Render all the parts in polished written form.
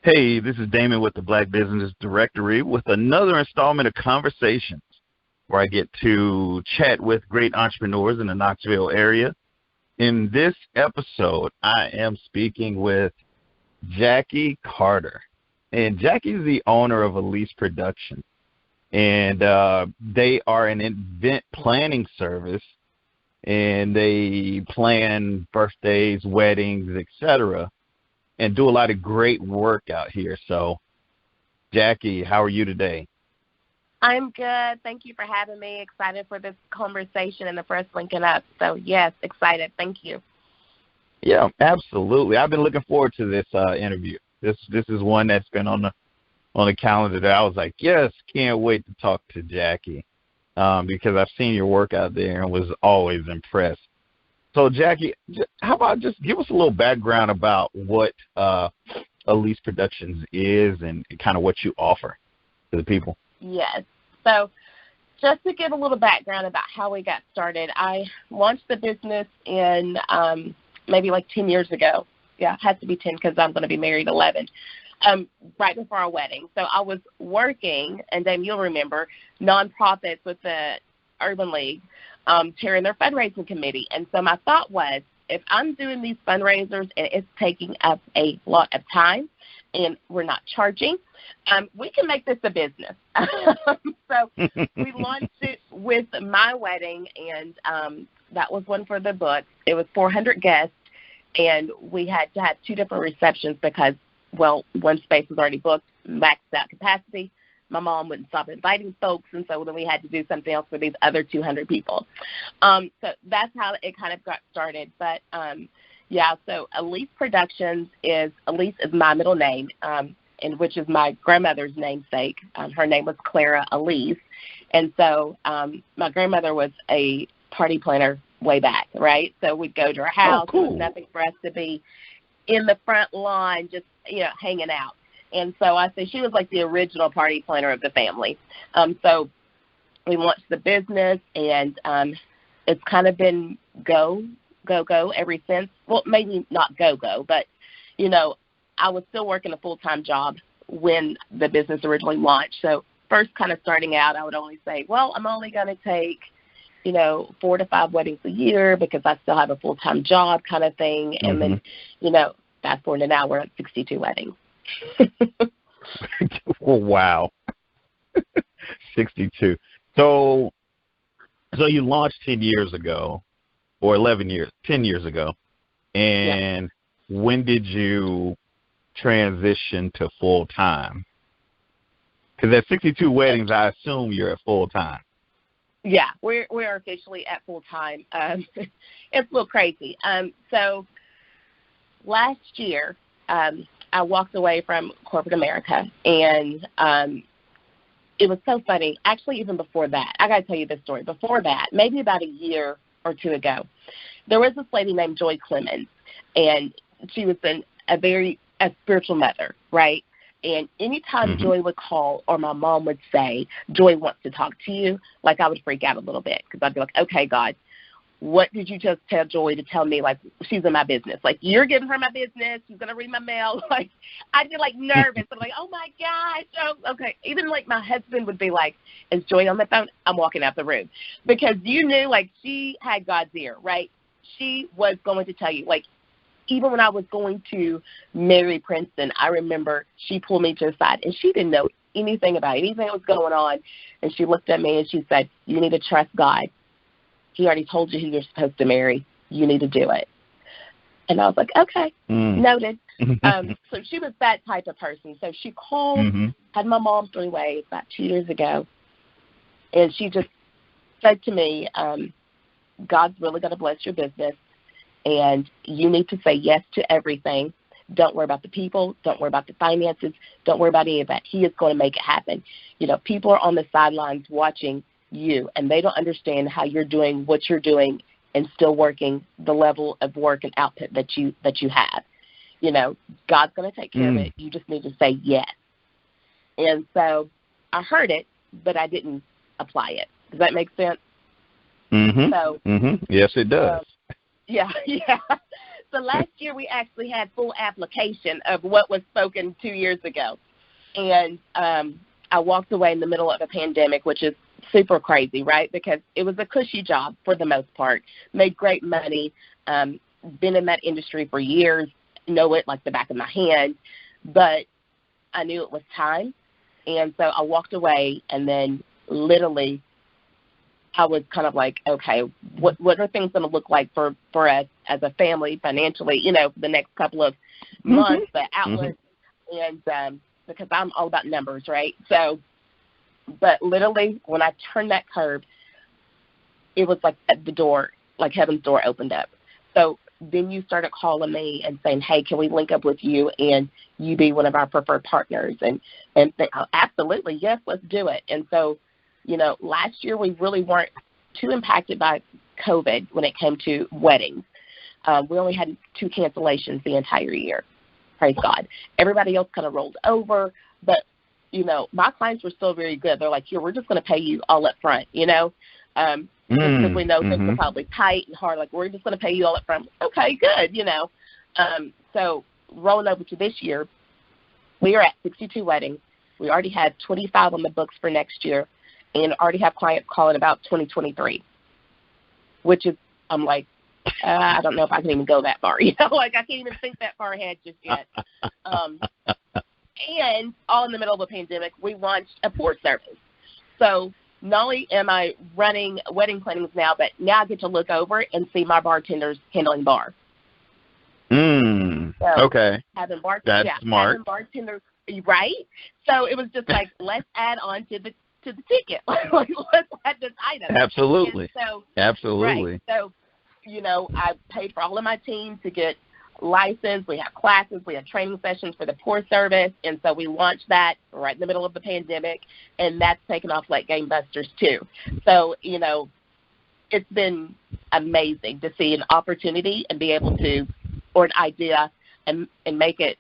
Hey, this is Damon with the Black Business Directory with another installment of Conversations, where I get to chat with great entrepreneurs in the Knoxville area. In this episode, I am speaking with Jackie Carter. And Jackie is the owner of Elease Productions. And they are an event planning service, and they plan birthdays, weddings, etc., and do a lot of great work out here. So, Jackie, how are you today? I'm good. Thank you for having me. Excited for this conversation and the first linking up. So, yes, excited. Thank you. Yeah, absolutely. I've been looking forward to this interview. This is one that's been on the calendar that I was like, yes, can't wait to talk to Jackie because I've seen your work out there and was always impressed. So, Jackie, how about just give us a little background about what Elease Productions is and kind of what you offer to the people? Yes. So just to give a little background about how we got started, I launched the business in maybe like 10 years ago. Yeah, it has to be 10 because I'm going to be married 11, right before our wedding. So I was working, and then you'll remember, nonprofits with the Urban League, chairing their fundraising committee. And so my thought was, if I'm doing these fundraisers and it's taking up a lot of time and we're not charging, we can make this a business. So we launched it with my wedding, and that was one for the book. It was 400 guests, and we had to have two different receptions because, well, one space was already booked, maxed out capacity. My mom wouldn't stop inviting folks, and so then we had to do something else for these other 200 people. So that's how it kind of got started. But, yeah, so Elease Productions Elease is my middle name, and which is my grandmother's namesake. Her name was Clara Elease. And so my grandmother was a party planner way back, right? So we'd go to her house. Oh, cool. There was nothing for us to be in the front lawn just, hanging out. And so I say she was like the original party planner of the family. So we launched the business, and it's kind of been go ever since. Well, maybe not go, but, I was still working a full-time job when the business originally launched. So first kind of starting out, I would only say, well, I'm only going to take, 4 to 5 weddings a year because I still have a full-time job kind of thing. And then, fast forward to now, we're at 62 weddings. Wow. 62. So you launched 10 years ago, or 10 years ago. And when did you transition to full-time? Because at 62 weddings, I assume you're at full-time. Yeah, we are officially at full-time. It's a little crazy. So last year, I walked away from corporate America, and it was so funny. Actually, even before that, I got to tell you this story. Before that, maybe about a year or two ago, there was this lady named Joy Clemens, and she was a spiritual mother, right? And anytime Joy would call or my mom would say, Joy wants to talk to you, like I would freak out a little bit because I'd be like, okay, God, what did you just tell Joy to tell me, like, she's in my business? Like, you're giving her my business. She's going to read my mail. Like, I'd get, like, nervous. I'm like, oh, my gosh. Oh, okay. Even, like, my husband would be like, is Joy on the phone? I'm walking out the room. Because you knew, like, she had God's ear, right? She was going to tell you. Like, even when I was going to marry Princeton, I remember she pulled me to the side, and she didn't know anything about anything that was going on. And she looked at me, and she said, you need to trust God. He already told you who you're supposed to marry. You need to do it. And I was like, okay, noted. So she was that type of person. So she called, had my mom 3 ways about 2 years ago, and she just said to me, God's really going to bless your business, and you need to say yes to everything. Don't worry about the people. Don't worry about the finances. Don't worry about any of that. He is going to make it happen. People are on the sidelines watching you, and they don't understand how you're doing what you're doing and still working the level of work and output that you have. God's going to take care of it. You just need to say yes. And so I heard it, but I didn't apply it. Does that make sense? So, yes, it does. Yeah. So last year we actually had full application of what was spoken 2 years ago. And I walked away in the middle of a pandemic, which is super crazy, right? Because it was a cushy job for the most part, made great money, been in that industry for years, know it like the back of my hand, but I knew it was time. And so I walked away, and then literally I was kind of like, okay, what are things going to look like for us as a family financially, you know, for the next couple of months, the outlook, and because I'm all about numbers, right? So, but literally when I turned that curve, it was like at the door, like heaven's door opened up. So then you started calling me and saying, hey, can we link up with you and you be one of our preferred partners? And absolutely, yes, let's do it. And so, you know, last year we really weren't too impacted by COVID when it came to weddings. We only had 2 cancellations the entire year. Praise God. Everybody else kind of rolled over, but, you know, my clients were still very good. They're like, here, we're just going to pay you all up front, you know, because we know things are probably tight and hard. Like, we're just going to pay you all up front. Okay, good, you know. So rolling over to this year, we are at 62 weddings. We already had 25 on the books for next year, and already have clients calling about 2023, which is, I'm like, I don't know if I can even go that far. You know, like I can't even think that far ahead just yet. And all in the middle of a pandemic, we launched a pour service. So not only am I running wedding plannings now, but now I get to look over and see my bartenders handling bar. So okay. That's smart. Having bartenders, right? So it was just like, let's add on to the ticket. Like, let's add this item. Absolutely. So, absolutely. Right. So, you know, I paid for all of my team to get licensed. We have classes. We have training sessions for the pour service. And so we launched that right in the middle of the pandemic, and that's taken off like gangbusters too. So, you know, it's been amazing to see an opportunity and be able to, or an idea, and make it,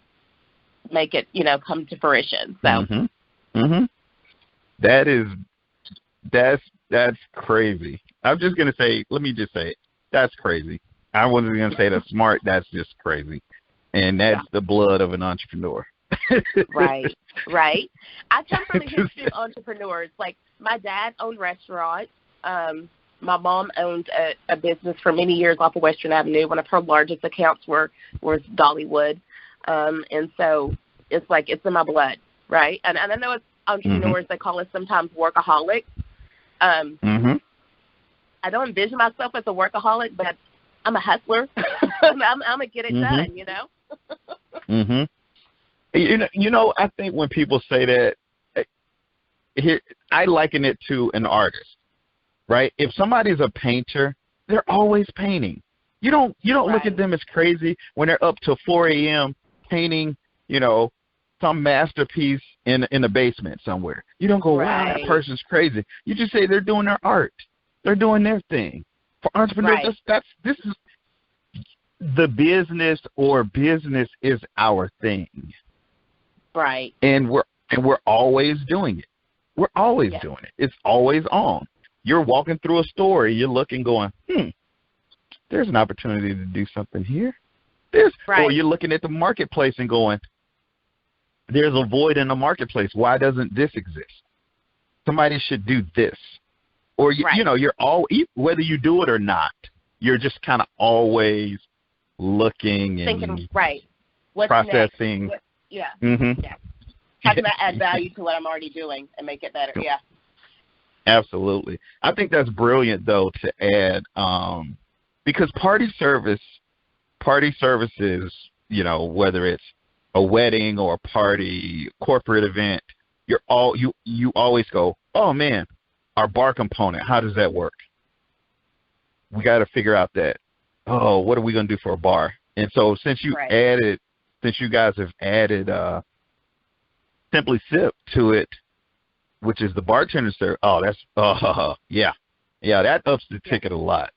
you know, come to fruition. So. That's crazy. I'm just going to say, let me just say it. That's crazy. I wasn't going to say that's smart. That's just crazy. And that's the blood of an entrepreneur. Right. I come from a history of entrepreneurs. Like, my dad owned restaurants. My mom owned a business for many years off of Western Avenue. One of her largest accounts was Dollywood. And so it's like it's in my blood, right? And I know it's entrepreneurs, they call us sometimes workaholics. I don't envision myself as a workaholic, but I'm a hustler. I'm gonna get it done, you know. You know, I think when people say that, I liken it to an artist, right? If somebody's a painter, they're always painting. You don't look at them as crazy when they're up till 4 a.m. painting, you know, some masterpiece in the basement somewhere. You don't go, wow, that person's crazy. You just say they're doing their art. They're doing their thing. For entrepreneurs, this is the business, or business is our thing. Right. And we're always doing it. We're always doing it. It's always on. You're walking through a store, you're looking, going, there's an opportunity to do something here. Or you're looking at the marketplace and going, there's a void in the marketplace. Why doesn't this exist? Somebody should do this. Or, you know, you're all, whether you do it or not, you're just kind of always looking and thinking, what's processing. Next? How can I add value to what I'm already doing and make it better? Yeah. Absolutely. I think that's brilliant, though, to add, because party services, you know, whether it's a wedding or a party, corporate event, you always go, oh man, our bar component, how does that work? We got to figure out that, oh, what are we going to do for a bar? And so since you guys have added Simply Sip to it, which is the bartender service, that ups the ticket a lot.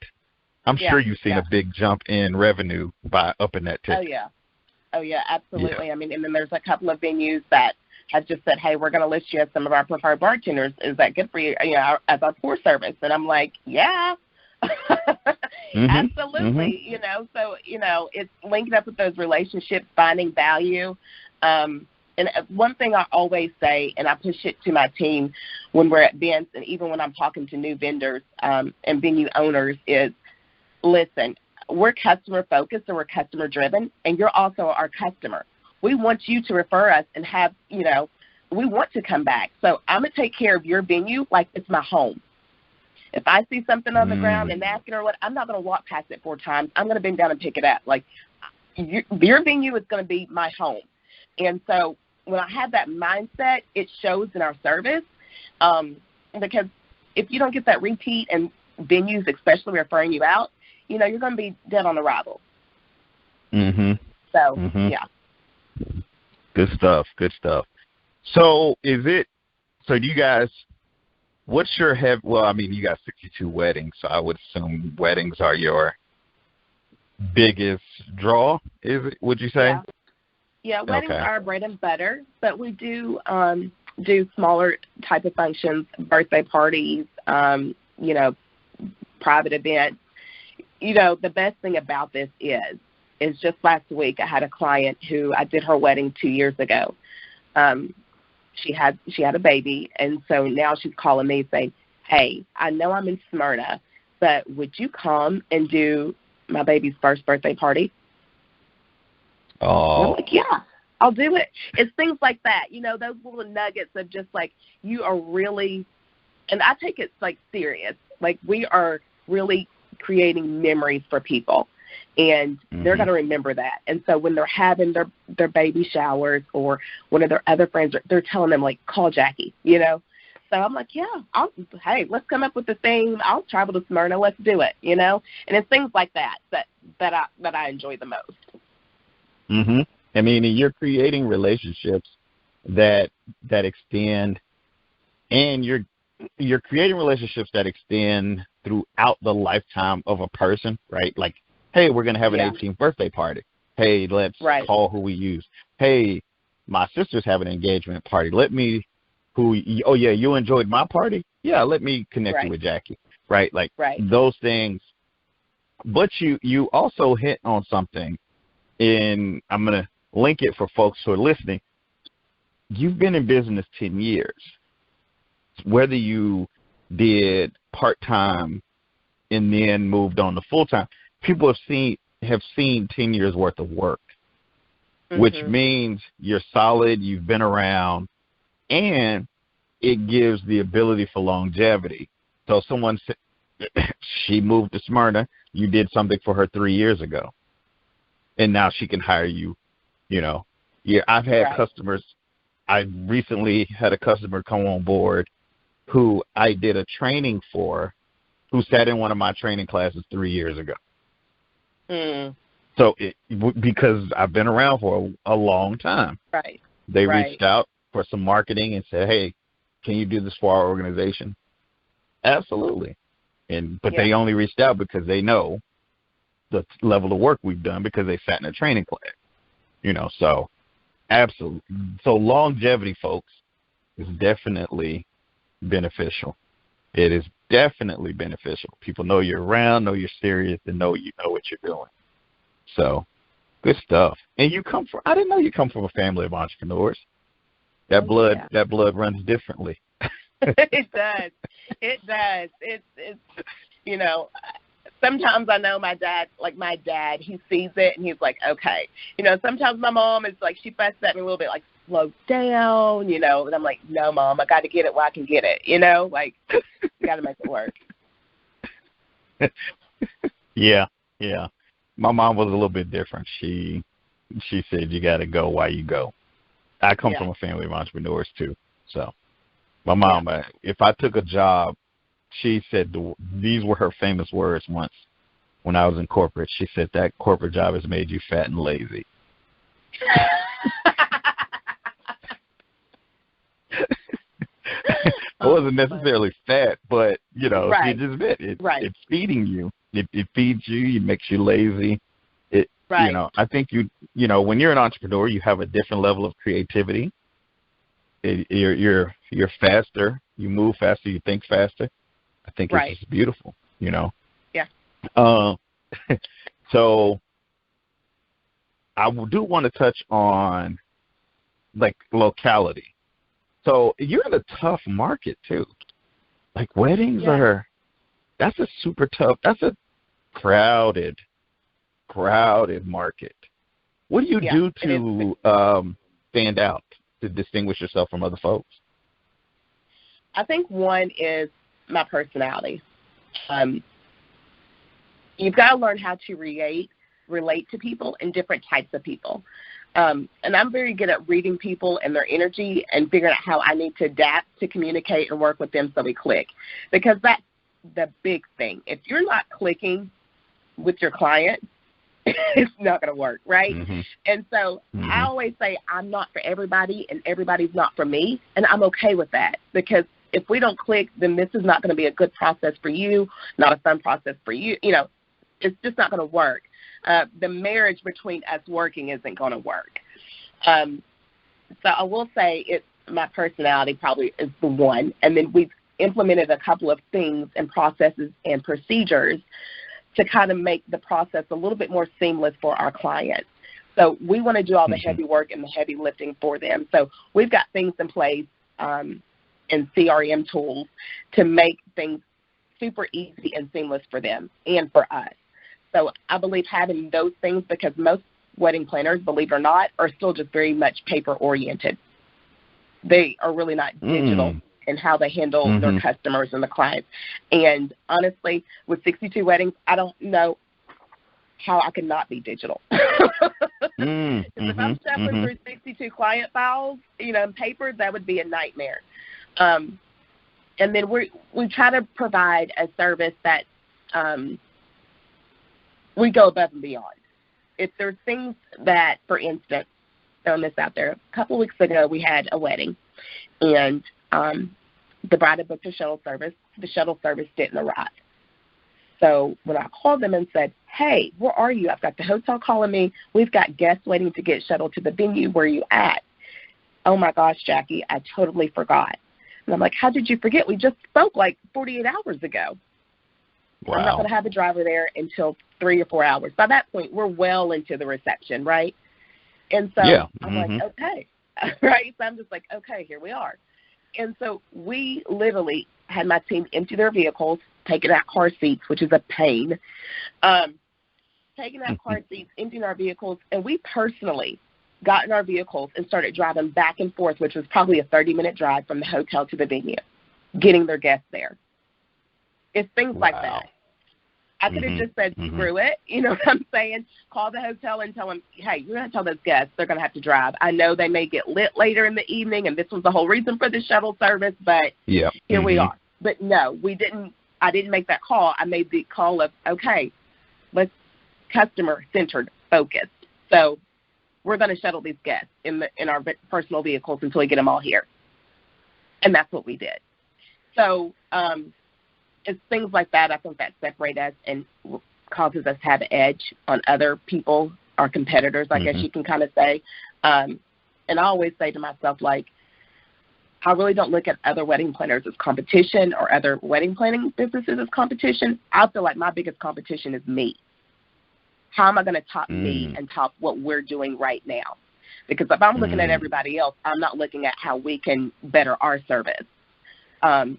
I'm sure you've seen a big jump in revenue by upping that ticket. Oh, yeah, absolutely. Yeah. I mean, and then there's a couple of venues that have just said, hey, we're going to list you as some of our preferred bartenders. Is that good for you, you know, as our pour service? And I'm like, yeah. Absolutely. You know, so, you know, it's linking up with those relationships, finding value. And one thing I always say, and I push it to my team when we're at events and even when I'm talking to new vendors and venue owners is, listen, we're customer focused and we're customer driven, and you're also our customer. We want you to refer us and have, you know, we want to come back. So I'm going to take care of your venue like it's my home. If I see something on the ground and napkin or what, I'm not going to walk past it 4 times. I'm going to bend down and pick it up. Like, your venue is going to be my home. And so when I have that mindset, it shows in our service because if you don't get that repeat and venues especially referring you out, you know, you're going to be dead on arrival. So, yeah. Good stuff. Good stuff. So do you guys, what's your well, I mean, you got 62 weddings, so I would assume weddings are your biggest draw, would you say? Yeah, weddings are our bread and butter, but we do smaller type of functions, birthday parties, you know, private events. You know, the best thing about this is just last week I had a client who I did her wedding 2 years ago. She had a baby, and so now she's calling me saying, hey, I know I'm in Smyrna, but would you come and do my baby's first birthday party? Oh. I'm like, yeah, I'll do it. It's things like that, you know, those little nuggets of just like you are really, and I take it like serious, like we are really creating memories for people. And they're going to remember that. And so when they're having their baby showers or one of their other friends, they're telling them, like, call Jackie, you know. So I'm like, yeah, hey, let's come up with the theme. I'll travel to Smyrna. Let's do it, you know. And it's things like that I enjoy the most. I mean, you're creating relationships that extend, and you're creating relationships that extend throughout the lifetime of a person, right? Like, hey, we're going to have an 18th birthday party. Hey, let's call who we use. Hey, my sister's having an engagement party. You enjoyed my party? Yeah, let me connect you with Jackie, right? Like those things. But you also hit on something, and I'm going to link it for folks who are listening. You've been in business 10 years. Whether you did part-time and then moved on to full-time, people have seen 10 years worth of work, which means you're solid, you've been around, and it gives the ability for longevity. So someone said, she moved to Smyrna, you did something for her 3 years ago, and now she can hire you, you know. Yeah, I've had customers. I recently had a customer come on board who I did a training for, who sat in one of my training classes 3 years ago. So because I've been around for a long time, they reached out for some marketing and said, hey, can you do this for our organization? Absolutely. But they only reached out because they know the level of work we've done because they sat in a training class, you know. So absolutely. So longevity, folks, is definitely beneficial. It is definitely beneficial. People know you're around, know you're serious, and know you know what you're doing. So, good stuff. And I didn't know you come from a family of entrepreneurs. That blood runs differently. It does. It does. It's you know, sometimes I know my dad, he sees it and he's like, okay. You know, sometimes my mom is like, she fusses at me a little bit, like, slow down, you know, and I'm like, no, Mom, I got to get it while I can get it, you know, like, you got to make it work. Yeah. My mom was a little bit different. She said you got to go while you go. I come from a family of entrepreneurs too. So my mom, if I took a job, she said these were her famous words once when I was in corporate. She said that corporate job has made you fat and lazy. I wasn't necessarily fat, but, you know, it just meant it's feeding you. It feeds you. It makes you lazy. You know, I think you know, when you're an entrepreneur, you have a different level of creativity. You're faster. You move faster. You think faster. I think it's just beautiful, you know. Uh, so I do want to touch on like locality. So you're in a tough market too. Like weddings are, that's a super tough, that's a crowded market. What do you do to stand out, to distinguish yourself from other folks? I think one is my personality. You've got to learn how to relate to people and different types of people. And I'm very good at reading people and their energy and figuring out how I need to adapt to communicate and work with them so we click. Because that's the big thing. If you're not clicking with your client, it's not going to work, right? Mm-hmm. And so I always say I'm not for everybody and everybody's not for me, and I'm okay with that, because if we don't click, then this is not going to be a good process for you, not a fun process for you. You know, it's just not going to work. The marriage between us working isn't going to work. So I will say it's my personality probably is the one, and then we've implemented a couple of things and processes and procedures to kind of make the process a little bit more seamless for our clients. So we want to do all the heavy work and the heavy lifting for them. So we've got things in place and CRM tools to make things super easy and seamless for them and for us. So I believe having those things, because most wedding planners, believe it or not, are still just very much paper-oriented. They are really not digital in how they handle their customers and the clients. And honestly, with 62 weddings, I don't know how I could not be digital. If I'm shuffling through 62 client files, you know, in paper, that would be a nightmare. And then we try to provide a service that we go above and beyond. If there's things that, for instance, throwing this out there, a couple of weeks ago we had a wedding, and the bride had booked a shuttle service. The shuttle service didn't arrive. So when I called them and said, hey, where are you? I've got the hotel calling me. We've got guests waiting to get shuttled to the venue. Where are you at? Oh, my gosh, Jackie, I totally forgot. And I'm like, how did you forget? We just spoke like 48 hours ago. Wow. I'm not going to have a driver there until 3 or 4 hours. By that point, we're well into the reception, right? And so I'm like, okay. Right? So I'm just like, okay, here we are. And so we literally had my team empty their vehicles, taking out car seats, which is a pain, taking out car seats, emptying our vehicles, and we personally got in our vehicles and started driving back and forth, which was probably a 30-minute drive from the hotel to the venue, getting their guests there. It's things like that. I could have just said, screw it, you know what I'm saying? Call the hotel and tell them, hey, you're going to tell those guests they're going to have to drive. I know they may get lit later in the evening, and this was the whole reason for the shuttle service, but here we are. But no, we didn't. I didn't make that call. I made the call of, okay, let's customer-centered focus. So we're going to shuttle these guests in our personal vehicles until we get them all here. And that's what we did. So it's things like that, I think, that separate us and causes us to have an edge on other people, our competitors, I guess you can kind of say. And I always say to myself, like, I really don't look at other wedding planners as competition or other wedding planning businesses as competition. I feel like my biggest competition is me. How am I going to top me and top what we're doing right now? Because if I'm looking at everybody else, I'm not looking at how we can better our service. And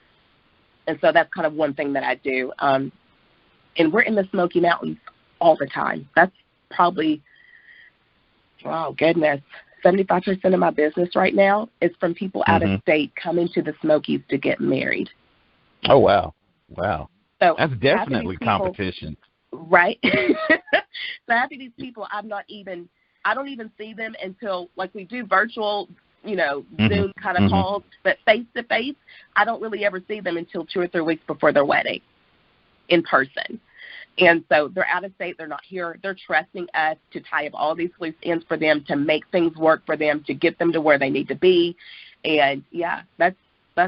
so that's kind of one thing that I do. And we're in the Smoky Mountains all the time. That's probably, oh, goodness, 75% of my business right now is from people out of state coming to the Smokies to get married. Oh, wow. Wow. So that's definitely competition. Right? So half of these people, I don't even see them until, like, we do virtual, you know, Zoom kind of calls, but face-to-face, I don't really ever see them until 2 or 3 weeks before their wedding in person. And so they're out of state. They're not here. They're trusting us to tie up all these loose ends for them, to make things work for them, to get them to where they need to be. And, yeah, that's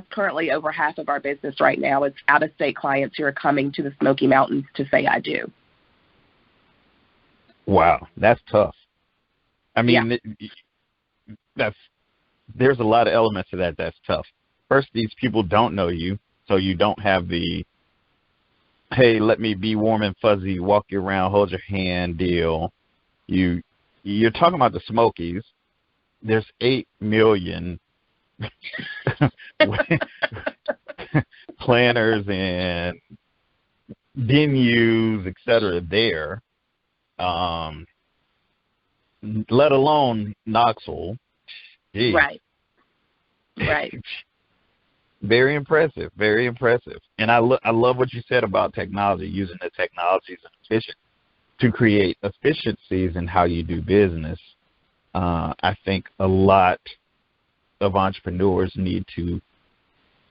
currently over half of our business right now. It's out-of-state clients who are coming to the Smoky Mountains to say I do. Wow, that's tough. I mean, there's a lot of elements to that that's tough. First, these people don't know you, so you don't have the hey, let me be warm and fuzzy, walk you around, hold your hand deal. You're talking about the Smokies. There's 8 million planners and venues, et cetera, there, let alone Knoxville. Jeez. Right. Very impressive, very impressive. And I love what you said about technology, using the technologies to create efficiencies in how you do business. I think a lot of entrepreneurs need to,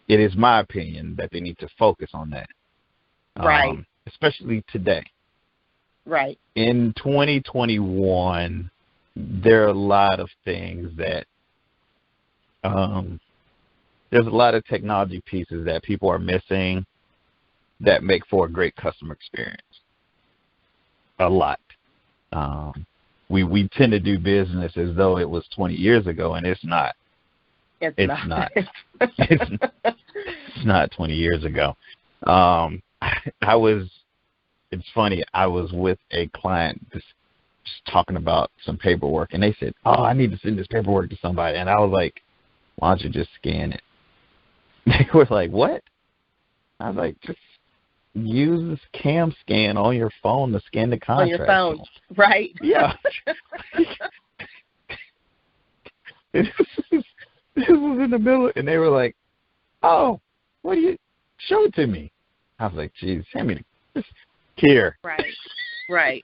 it is my opinion, that they need to focus on that. Right. Especially today. Right. In 2021, there are a lot of things that, there's a lot of technology pieces that people are missing that make for a great customer experience. A lot. We tend to do business as though it was 20 years ago, and it's not. It's not. It's not 20 years ago. It's funny, I was with a client just talking about some paperwork, and they said, oh, I need to send this paperwork to somebody. And I was like, why don't you just scan it? They were like, what? I was like, just use this cam scan on your phone to scan the contract. On your phone, right? Yeah. This was in the middle, and they were like, oh, what do you, show it to me. I was like, geez, hand me just here. Right.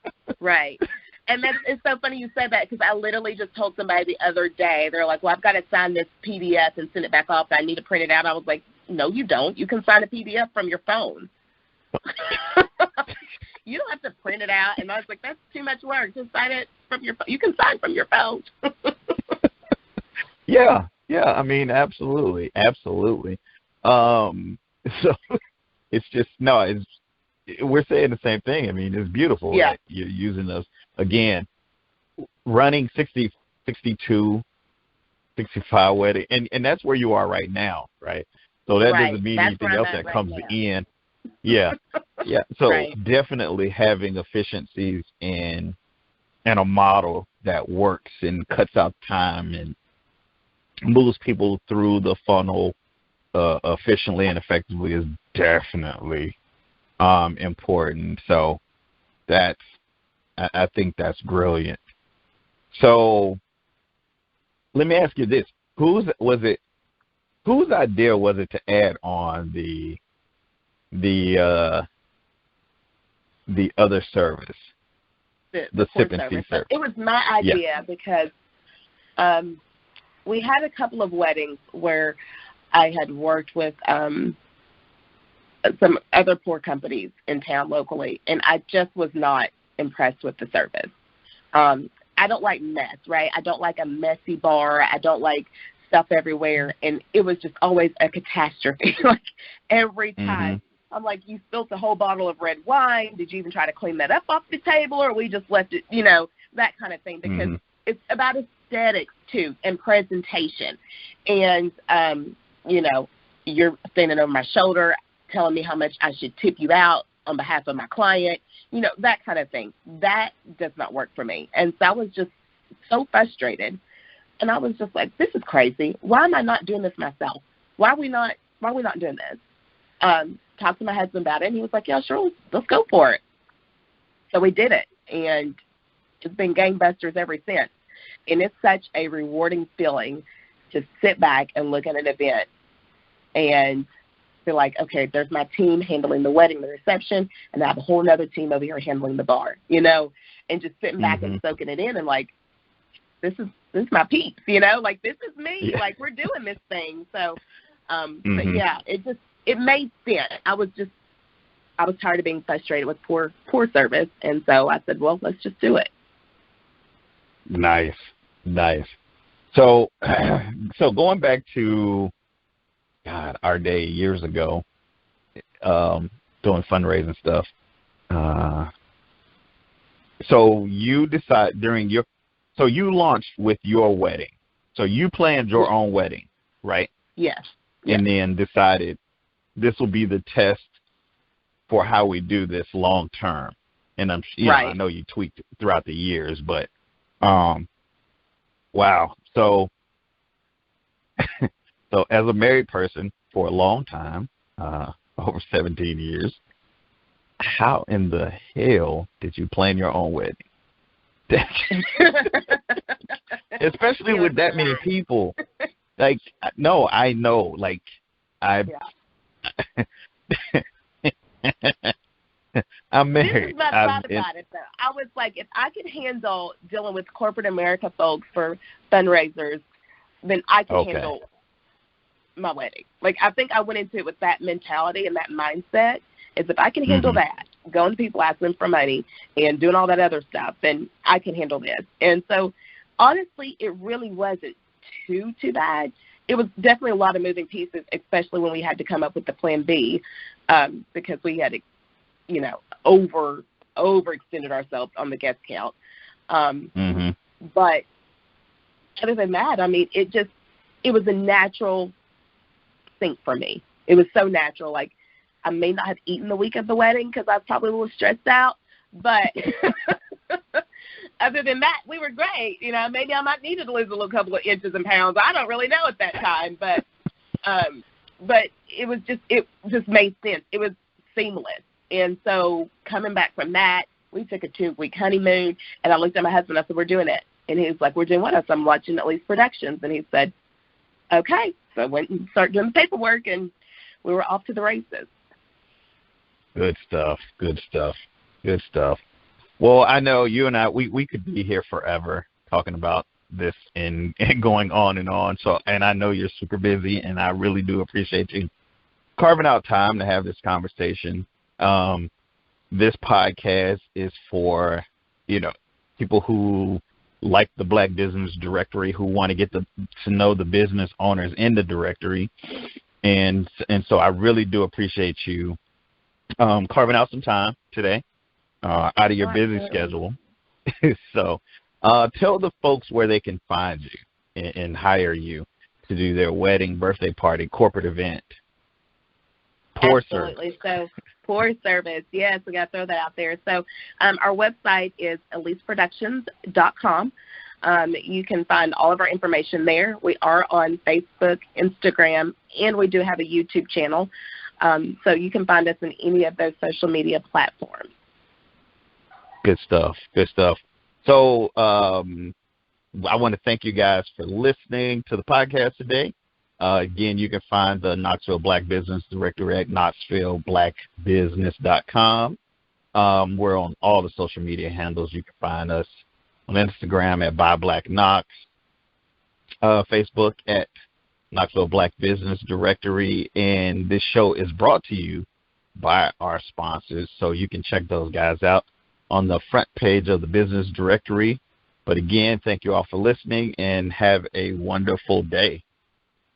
And it's so funny you said that, because I literally just told somebody the other day, they're like, well, I've got to sign this PDF and send it back off. I need to print it out. I was like, no, you don't. You can sign a PDF from your phone. You don't have to print it out. And I was like, that's too much work. Just sign it from your phone. You can sign from your phone. Yeah. I mean, absolutely. So it's just, we're saying the same thing. I mean, it's beautiful that you're using those. Again, running 60, 62, 65 wedding, and that's where you are right now, right? So that doesn't mean anything else that comes in. Yeah. So definitely having efficiencies and a model that works and cuts out time and moves people through the funnel efficiently and effectively is definitely important. So I think that's brilliant. So let me ask you this: whose idea was it to add on the other service, the sip and see service? It was my idea because we had a couple of weddings where I had worked with some other pour companies in town locally, and I just was not impressed with the service. I don't like mess, right? I don't like a messy bar. I don't like stuff everywhere, and it was just always a catastrophe. Like every time. I'm like, you spilled a whole bottle of red wine. Did you even try to clean that up off the table, or we just left it, that kind of thing, because it's about aesthetics too and presentation. And, you're standing over my shoulder telling me how much I should tip you out on behalf of my client, that kind of thing. That does not work for me. And so I was just so frustrated. And I was just like, this is crazy. Why am I not doing this myself? Why are we not doing this? Talked to my husband about it, and he was like, yeah, sure, let's go for it. So we did it, and it's been gangbusters ever since. And it's such a rewarding feeling to sit back and look at an event and feel like, okay, there's my team handling the wedding, the reception, and I have a whole other team over here handling the bar, and just sitting back and soaking it in and like, this is my peeps, like this is me, like we're doing this thing. So, but yeah, it made sense. I was tired of being frustrated with poor service, and so I said, well, let's just do it. Nice. So going back to our day years ago, doing fundraising stuff. So you decide so you launched with your wedding. So you planned your own wedding, right? Yes. And then decided this will be the test for how we do this long term. And I'm, I know you tweaked throughout the years, but wow. So, so as a married person for a long time, over 17 years, how in the hell did you plan your own wedding? Especially with that many people. Like, no, I know. Like, I'm married. This is my thought about it, though. I was like, if I could handle dealing with corporate America folks for fundraisers, then I can handle my wedding. Like, I think I went into it with that mentality and that mindset, is if I can handle that, going to people asking them for money and doing all that other stuff, then I can handle this. And so, honestly, it really wasn't too bad. It was definitely a lot of moving pieces, especially when we had to come up with the plan B, because we had, overextended ourselves on the guest count. But other than that, I mean, it was a natural thing for me. It was so natural. Like, I may not have eaten the week of the wedding because I was probably a little stressed out, but other than that, we were great. Maybe I might need to lose a little couple of inches and pounds. I don't really know at that time, but it just made sense. It was seamless. And so coming back from that, we took a 2-week honeymoon, and I looked at my husband. I said, "We're doing it." And he was like, "We're doing what?" I said, "I'm watching Elease Productions." And he said, "Okay." So I went and started doing the paperwork, and we were off to the races. Good stuff. Good stuff. Good stuff. Well, I know you and I, we could be here forever talking about this and going on and on. So, and I know you're super busy, and I really do appreciate you carving out time to have this conversation. This podcast is for, people who like the Black Business Directory, who want to get to know the business owners in the directory. And so I really do appreciate you carving out some time today out of your busy schedule. So tell the folks where they can find you and hire you to do their wedding, birthday party, corporate event. Absolutely. So poor service. Yes, we got to throw that out there. So our website is EleaseProductions.com. You can find all of our information there. We are on Facebook, Instagram, and we do have a YouTube channel. So you can find us in any of those social media platforms. Good stuff. Good stuff. So I want to thank you guys for listening to the podcast today. Again, you can find the Knoxville Black Business Directory at knoxvilleblackbusiness.com. We're on all the social media handles. You can find us on Instagram at ByBlackKnox, Facebook at Knoxville Black Business Directory, and this show is brought to you by our sponsors, so you can check those guys out on the front page of the business directory. But again, thank you all for listening, and have a wonderful day.